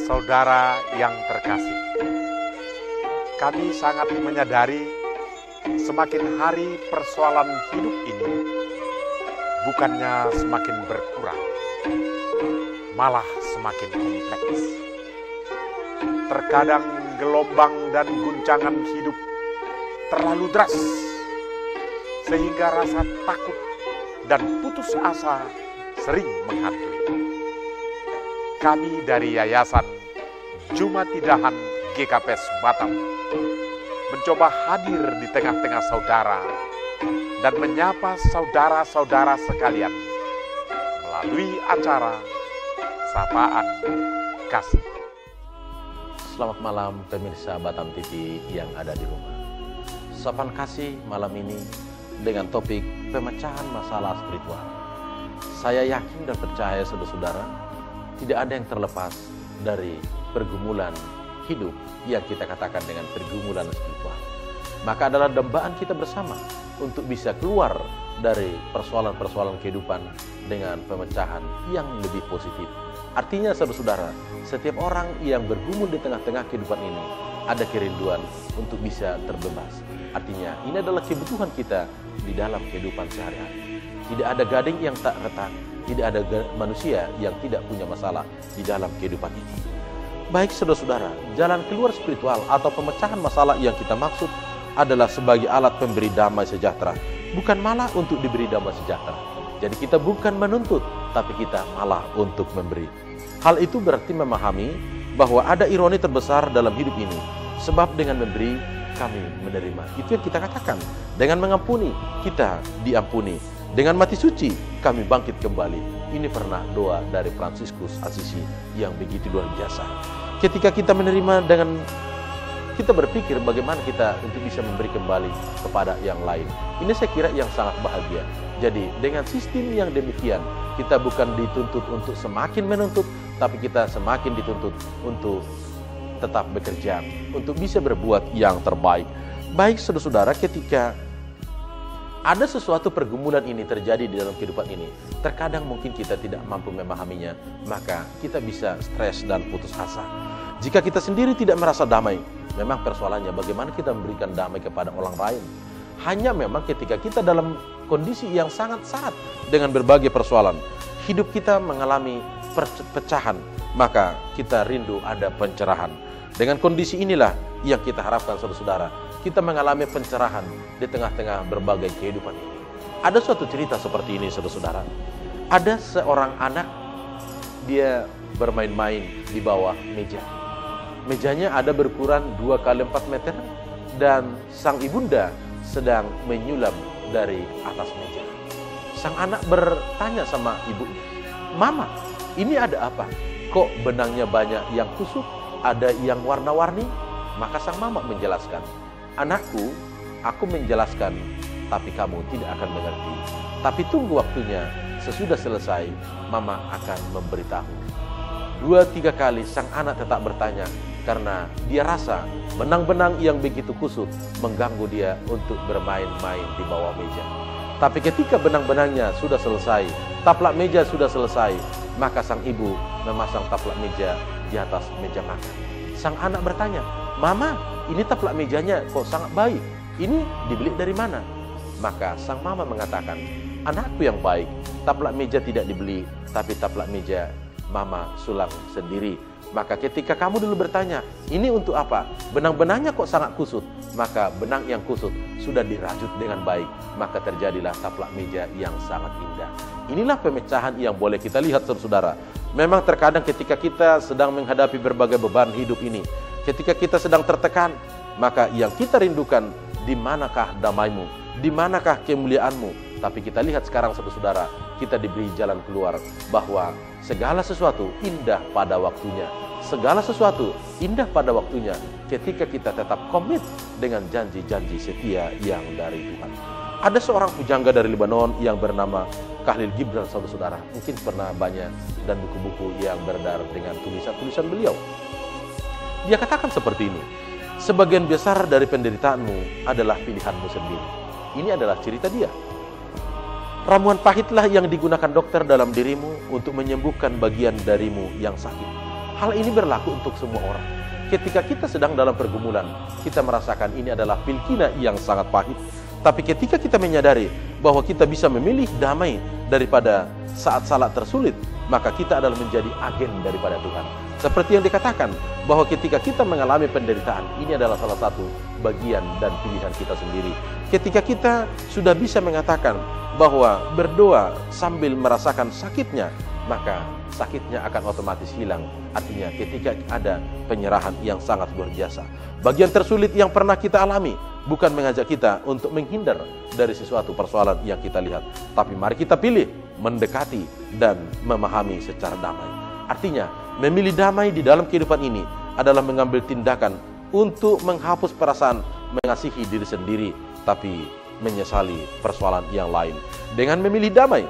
Saudara yang terkasih, kami sangat menyadari semakin hari persoalan hidup ini bukannya semakin berkurang, malah semakin kompleks. Terkadang gelombang dan guncangan hidup terlalu deras, sehingga rasa takut dan putus asa sering menghantui. Kami dari Yayasan Jumatidahan GKPS Batam mencoba hadir di tengah-tengah saudara dan menyapa saudara-saudara sekalian melalui acara Sapaan Kasih. Selamat malam pemirsa Batam TV yang ada di rumah. Sapaan Kasih malam ini dengan topik pemecahan masalah spiritual. Saya yakin dan percaya saudara-saudara, tidak ada yang terlepas dari pergumulan hidup yang kita katakan dengan pergumulan spiritual. Maka adalah dambaan kita bersama untuk bisa keluar dari persoalan-persoalan kehidupan dengan pemecahan yang lebih positif. Artinya saudara-saudara, setiap orang yang bergumul di tengah-tengah kehidupan ini ada kerinduan untuk bisa terbebas. Artinya ini adalah kebutuhan kita di dalam kehidupan sehari-hari. Tidak ada gading yang tak retak, tidak ada manusia yang tidak punya masalah di dalam kehidupan ini. Baik saudara-saudara, jalan keluar spiritual atau pemecahan masalah yang kita maksud adalah sebagai alat pemberi damai sejahtera, bukan malah untuk diberi damai sejahtera. Jadi kita bukan menuntut, tapi kita malah untuk memberi. Hal itu berarti memahami bahwa ada ironi terbesar dalam hidup ini, sebab dengan memberi kami menerima. Itu yang kita katakan. Dengan mengampuni, kita diampuni. Dengan mati suci, kami bangkit kembali. Ini pernah doa dari Fransiskus Assisi yang begitu luar biasa. Ketika kita menerima dengan kita berpikir bagaimana kita untuk bisa memberi kembali kepada yang lain. Ini saya kira yang sangat bahagia. Jadi dengan sistem yang demikian, kita bukan dituntut untuk semakin menuntut, tapi kita semakin dituntut untuk tetap bekerja, untuk bisa berbuat yang terbaik. Baik saudara-saudara, ketika ada sesuatu pergumulan ini terjadi di dalam kehidupan ini, terkadang mungkin kita tidak mampu memahaminya, maka kita bisa stres dan putus asa. Jika kita sendiri tidak merasa damai, memang persoalannya bagaimana kita memberikan damai kepada orang lain. Hanya memang ketika kita dalam kondisi yang sangat syarat dengan berbagai persoalan, hidup kita mengalami perpecahan, maka kita rindu ada pencerahan. Dengan kondisi inilah yang kita harapkan saudara-saudara, kita mengalami pencerahan di tengah-tengah berbagai kehidupan ini. Ada suatu cerita seperti ini saudara-saudara. Ada seorang anak, dia bermain-main di bawah meja. Mejanya ada berukuran 2 x 4 meter dan sang ibunda sedang menyulam dari atas meja. Sang anak bertanya sama ibunya, "Mama, ini ada apa? Kok benangnya banyak yang kusut, ada yang warna-warni?" Maka sang mama menjelaskan, "Anakku, aku menjelaskan, tapi kamu tidak akan mengerti. Tapi tunggu waktunya, sesudah selesai, mama akan memberitahu." 2-3 kali sang anak tetap bertanya, karena dia rasa benang-benang yang begitu kusut mengganggu dia untuk bermain-main di bawah meja. Tapi ketika benang-benangnya sudah selesai, taplak meja sudah selesai, maka sang ibu memasang taplak meja di atas meja makan. Sang anak bertanya, "Mama, ini taplak mejanya kok sangat baik. Ini dibeli dari mana?" Maka sang mama mengatakan, "Anakku yang baik, taplak meja tidak dibeli, tapi taplak meja mama sulam sendiri. Maka ketika kamu dulu bertanya, ini untuk apa? Benang-benangnya kok sangat kusut?" Maka benang yang kusut sudah dirajut dengan baik, maka terjadilah taplak meja yang sangat indah. Inilah pemecahan yang boleh kita lihat saudara-saudara. Memang terkadang ketika kita sedang menghadapi berbagai beban hidup ini, ketika kita sedang tertekan, maka yang kita rindukan, di manakah damaimu? Di manakah kemuliaanmu? Tapi kita lihat sekarang saudara-saudara, kita diberi jalan keluar bahwa segala sesuatu indah pada waktunya. Segala sesuatu indah pada waktunya ketika kita tetap komit dengan janji-janji setia yang dari Tuhan. Ada seorang pujangga dari Lebanon yang bernama Khalil Gibran saudara-saudara. Mungkin pernah banyak dan buku-buku yang beredar dengan tulisan-tulisan beliau. Dia katakan seperti ini, "Sebagian besar dari penderitaanmu adalah pilihanmu sendiri." Ini adalah cerita dia. Ramuan pahitlah yang digunakan dokter dalam dirimu untuk menyembuhkan bagian darimu yang sakit. Hal ini berlaku untuk semua orang. Ketika kita sedang dalam pergumulan, kita merasakan ini adalah pilkina yang sangat pahit. Tapi ketika kita menyadari bahwa kita bisa memilih damai daripada saat salat tersulit, maka kita adalah menjadi agen daripada Tuhan. Seperti yang dikatakan, bahwa ketika kita mengalami penderitaan, ini adalah salah satu bagian dan pilihan kita sendiri. Ketika kita sudah bisa mengatakan bahwa berdoa sambil merasakan sakitnya, maka sakitnya akan otomatis hilang. Artinya ketika ada penyerahan yang sangat luar biasa. Bagian tersulit yang pernah kita alami bukan mengajak kita untuk menghindar dari sesuatu persoalan yang kita lihat, tapi mari kita pilih mendekati dan memahami secara damai. Artinya memilih damai di dalam kehidupan ini adalah mengambil tindakan untuk menghapus perasaan mengasihi diri sendiri, tapi menyesali persoalan yang lain. Dengan memilih damai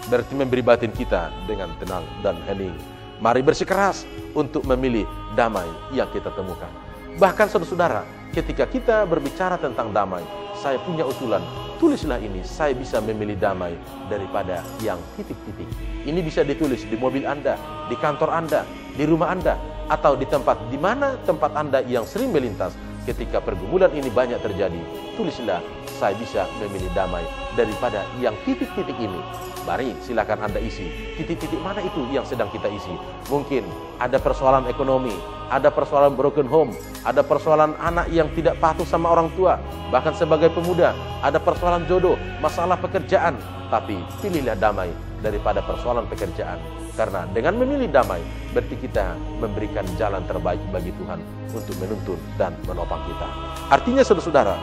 berarti memberi batin kita dengan tenang dan hening. Mari bersikeras untuk memilih damai yang kita temukan. Bahkan saudara-saudara, ketika kita berbicara tentang damai, saya punya usulan, tulislah ini, saya bisa memilih damai daripada yang titik-titik. Ini bisa ditulis di mobil Anda, di kantor Anda, di rumah Anda, atau di tempat di mana tempat Anda yang sering melintas. Ketika pergumulan ini banyak terjadi, tulislah, saya bisa memilih damai daripada yang titik-titik ini. Mari silakan Anda isi. Titik-titik mana itu yang sedang kita isi? Mungkin ada persoalan ekonomi, ada persoalan broken home, ada persoalan anak yang tidak patuh sama orang tua, bahkan sebagai pemuda, ada persoalan jodoh, masalah pekerjaan. Tapi pilihlah damai daripada persoalan pekerjaan. Karena dengan memilih damai, berarti kita memberikan jalan terbaik bagi Tuhan untuk menuntun dan menopang kita. Artinya saudara-saudara,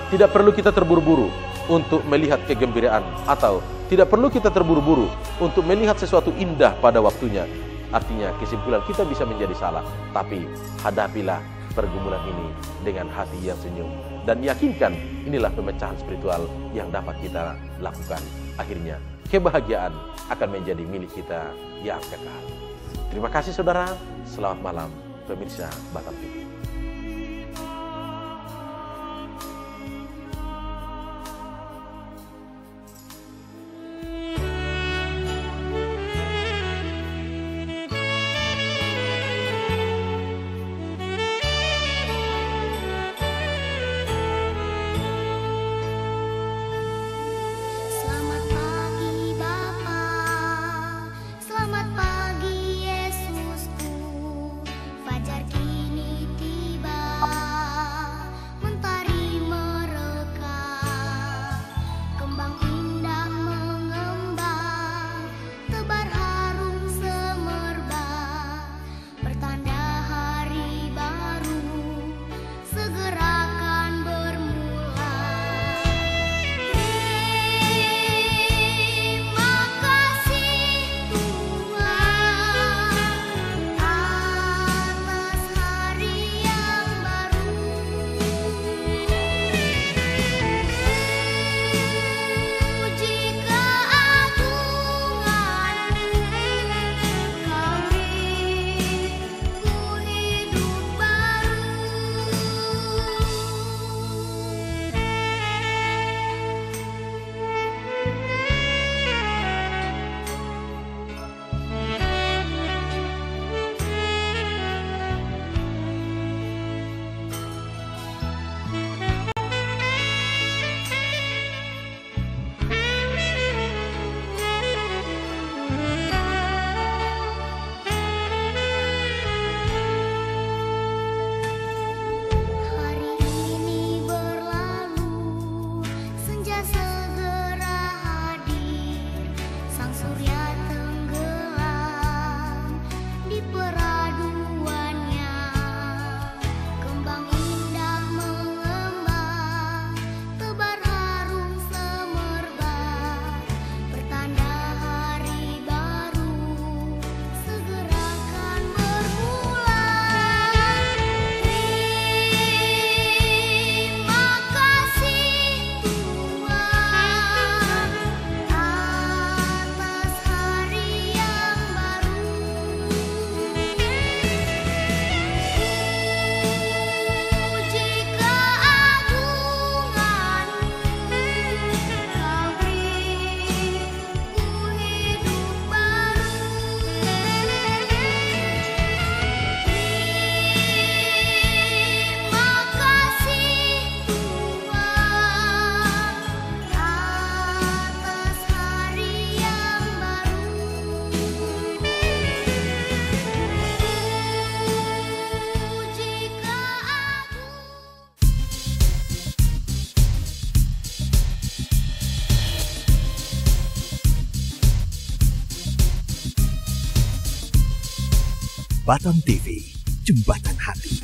tidak perlu kita terburu-buru untuk melihat kegembiraan, atau tidak perlu kita terburu-buru untuk melihat sesuatu indah pada waktunya. Artinya kesimpulan kita bisa menjadi salah, tapi hadapilah pergumulan ini dengan hati yang senyum dan yakinkan inilah pemecahan spiritual yang dapat kita lakukan. Akhirnya kebahagiaan akan menjadi milik kita yang kekal. Terima kasih saudara, selamat malam pemirsa Batam TV. Selamat pagi Bapa, selamat pagi Yesusku, fajar kini Batam TV, Jembatan Hati.